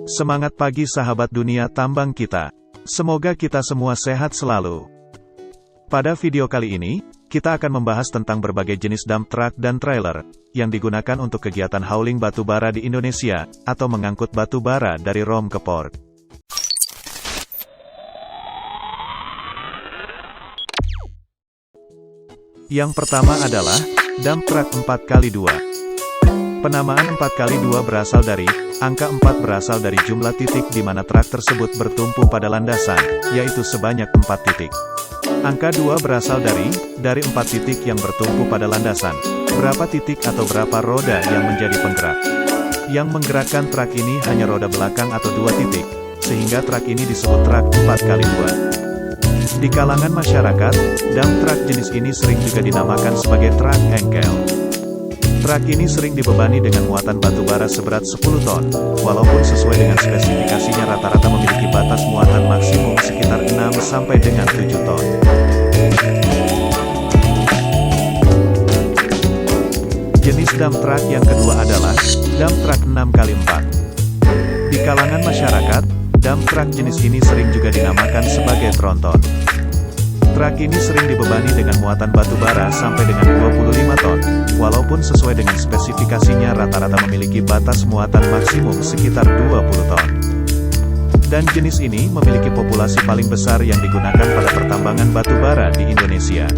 Semangat pagi sahabat dunia tambang kita. Semoga kita semua sehat selalu. Pada video kali ini, kita akan membahas tentang berbagai jenis dump truck dan trailer, yang digunakan untuk kegiatan hauling batu bara di Indonesia, atau mengangkut batu bara dari ROM ke port. Yang pertama adalah, dump truck 4x2. Penamaan 4x2 berasal dari, angka 4 berasal dari jumlah titik di mana truk tersebut bertumpu pada landasan, yaitu sebanyak 4 titik. Angka 2 berasal dari 4 titik yang bertumpu pada landasan. Berapa titik atau berapa roda yang menjadi penggerak? Yang menggerakkan truk ini hanya roda belakang atau 2 titik, sehingga truk ini disebut truk 4x2. Di kalangan masyarakat, dump truck jenis ini sering juga dinamakan sebagai truk engkel. Truk ini sering dibebani dengan muatan batu bara seberat 10 ton, walaupun sesuai dengan spesifikasinya rata-rata memiliki batas muatan maksimum sekitar 6 sampai dengan 7 ton. Jenis dump truck yang kedua adalah dump truck 6x4. Di kalangan masyarakat, dump truck jenis ini sering juga dinamakan sebagai tronton. Truk ini sering dibebani dengan muatan batu bara sampai dengan 25 ton, walaupun sesuai dengan spesifikasinya rata-rata memiliki batas muatan maksimum sekitar 20 ton. Dan jenis ini memiliki populasi paling besar yang digunakan pada pertambangan batu bara di Indonesia.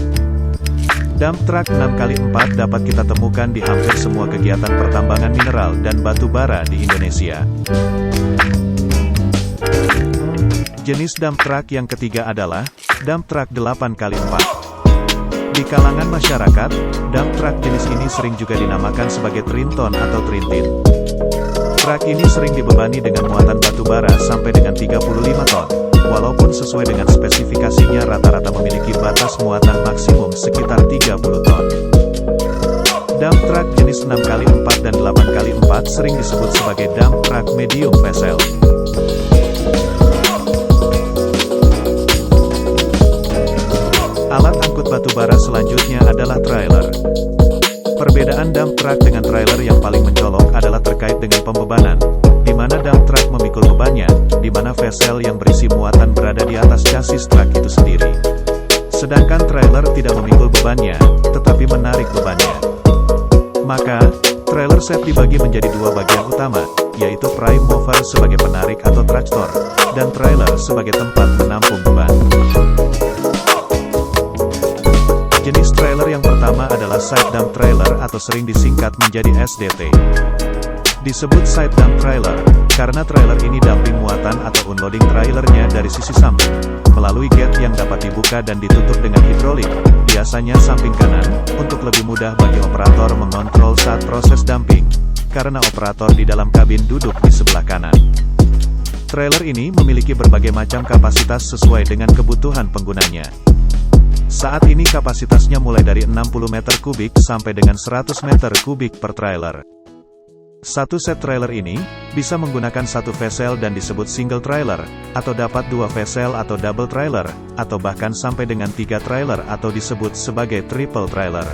Dump truck 6x4 dapat kita temukan di hampir semua kegiatan pertambangan mineral dan batu bara di Indonesia. Jenis dump truck yang ketiga adalah dump truck 8x4. Di kalangan masyarakat, dump truck jenis ini sering juga dinamakan sebagai trinton atau trintin. Truk ini sering dibebani dengan muatan batu bara sampai dengan 35 ton, walaupun sesuai dengan spesifikasinya rata-rata memiliki batas muatan maksimum sekitar 30 ton. Dump truck jenis 6x4 dan 8x4 sering disebut sebagai dump truck medium vessel. Alat angkut batu bara selanjutnya adalah trailer. Perbedaan dump truck dengan trailer yang paling mencolok adalah terkait dengan pembebanan, di mana dump truck memikul bebannya, di mana vessel yang berisi muatan berada di atas chassis truk itu sendiri. Sedangkan trailer tidak memikul bebannya, tetapi menarik bebannya. Maka, trailer set dibagi menjadi dua bagian utama, yaitu prime mover sebagai penarik atau traktor, dan trailer sebagai tempat menampung beban. Jenis trailer yang pertama adalah side dump trailer atau sering disingkat menjadi SDT. Disebut side dump trailer, karena trailer ini dumping muatan atau unloading trailernya dari sisi samping, melalui gate yang dapat dibuka dan ditutup dengan hidrolik, biasanya samping kanan, untuk lebih mudah bagi operator mengontrol saat proses dumping, karena operator di dalam kabin duduk di sebelah kanan. Trailer ini memiliki berbagai macam kapasitas sesuai dengan kebutuhan penggunanya. Saat ini kapasitasnya mulai dari 60 meter kubik sampai dengan 100 meter kubik per trailer. Satu set trailer ini bisa menggunakan satu vessel dan disebut single trailer, atau dapat dua vessel atau double trailer, atau bahkan sampai dengan 3 trailer atau disebut sebagai triple trailer.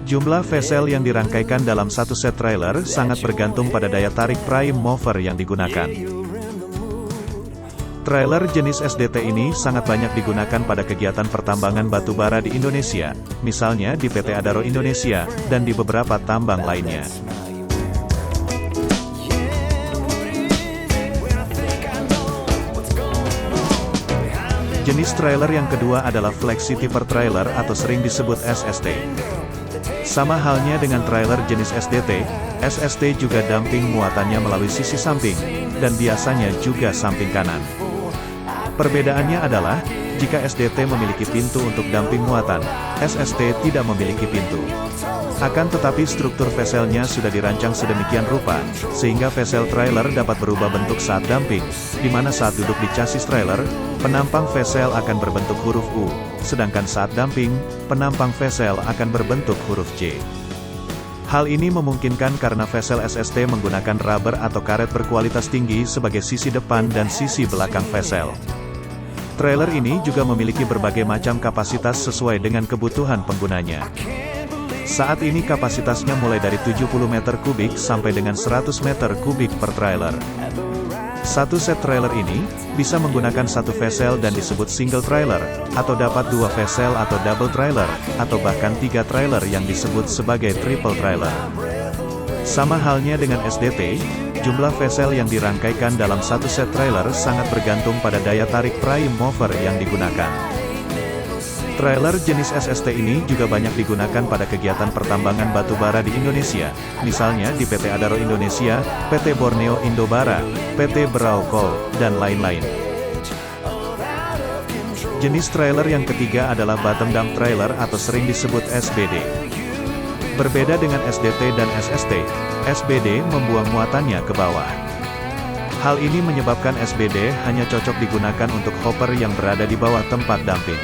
Jumlah vessel yang dirangkaikan dalam satu set trailer sangat bergantung pada daya tarik prime mover yang digunakan. Trailer jenis SDT ini sangat banyak digunakan pada kegiatan pertambangan batu bara di Indonesia, misalnya di PT Adaro Indonesia, dan di beberapa tambang lainnya. Jenis trailer yang kedua adalah Flexi Tipper Trailer atau sering disebut SST. Sama halnya dengan trailer jenis SDT, SST juga dumping muatannya melalui sisi samping, dan biasanya juga samping kanan. Perbedaannya adalah, jika SDT memiliki pintu untuk dumping muatan, SST tidak memiliki pintu. Akan tetapi struktur vesselnya sudah dirancang sedemikian rupa, sehingga vessel trailer dapat berubah bentuk saat dumping, di mana saat duduk di chassis trailer, penampang vessel akan berbentuk huruf U, sedangkan saat dumping, penampang vessel akan berbentuk huruf J. Hal ini memungkinkan karena vessel SST menggunakan rubber atau karet berkualitas tinggi sebagai sisi depan dan sisi belakang vessel. Trailer ini juga memiliki berbagai macam kapasitas sesuai dengan kebutuhan penggunanya. Saat ini kapasitasnya mulai dari 70 meter kubik sampai dengan 100 meter kubik per trailer. Satu set trailer ini bisa menggunakan satu vessel dan disebut single trailer, atau dapat dua vessel atau double trailer, atau bahkan tiga trailer yang disebut sebagai triple trailer. Sama halnya dengan SDT, jumlah vessel yang dirangkaikan dalam satu set trailer sangat bergantung pada daya tarik prime mover yang digunakan. Trailer jenis SST ini juga banyak digunakan pada kegiatan pertambangan batu bara di Indonesia, misalnya di PT Adaro Indonesia, PT Borneo Indobara, PT Berau Coal, dan lain-lain. Jenis trailer yang ketiga adalah bottom dump trailer atau sering disebut SBD. Berbeda dengan SDT dan SST, SBD membuang muatannya ke bawah. Hal ini menyebabkan SBD hanya cocok digunakan untuk hopper yang berada di bawah tempat dumping.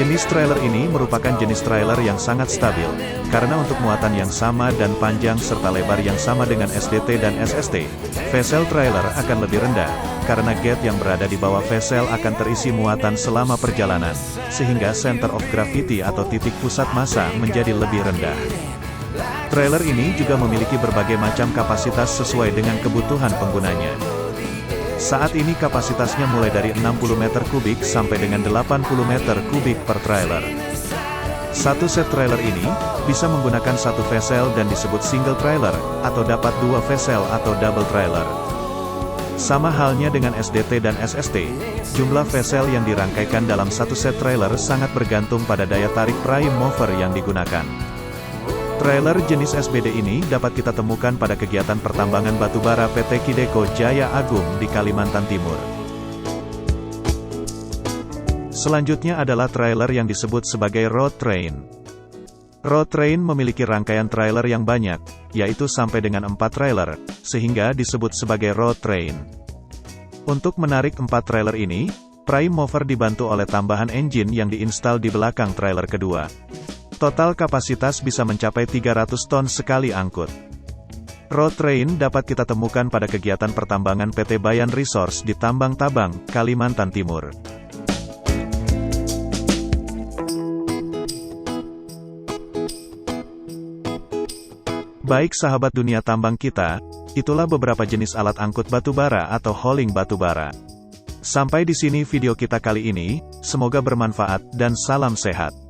Jenis trailer ini merupakan jenis trailer yang sangat stabil, karena untuk muatan yang sama dan panjang serta lebar yang sama dengan SDT dan SST, vessel trailer akan lebih rendah, karena gate yang berada di bawah vessel akan terisi muatan selama perjalanan, sehingga center of gravity atau titik pusat massa menjadi lebih rendah. Trailer ini juga memiliki berbagai macam kapasitas sesuai dengan kebutuhan penggunanya. Saat ini kapasitasnya mulai dari 60 meter kubik sampai dengan 80 meter kubik per trailer. Satu set trailer ini bisa menggunakan satu vessel dan disebut single trailer, atau dapat dua vessel atau double trailer. Sama halnya dengan SDT dan SST, jumlah vessel yang dirangkaikan dalam satu set trailer sangat bergantung pada daya tarik prime mover yang digunakan. Trailer jenis SBD ini dapat kita temukan pada kegiatan pertambangan batubara PT Kideko Jaya Agung di Kalimantan Timur. Selanjutnya adalah trailer yang disebut sebagai road train. Road train memiliki rangkaian trailer yang banyak, yaitu sampai dengan 4 trailer, sehingga disebut sebagai road train. Untuk menarik 4 trailer ini, prime mover dibantu oleh tambahan engine yang diinstal di belakang trailer kedua. Total kapasitas bisa mencapai 300 ton sekali angkut. Road train dapat kita temukan pada kegiatan pertambangan PT Bayan Resource di Tambang Tabang, Kalimantan Timur. Baik sahabat dunia tambang kita, itulah beberapa jenis alat angkut batubara atau hauling batubara. Sampai di sini video kita kali ini, semoga bermanfaat dan salam sehat.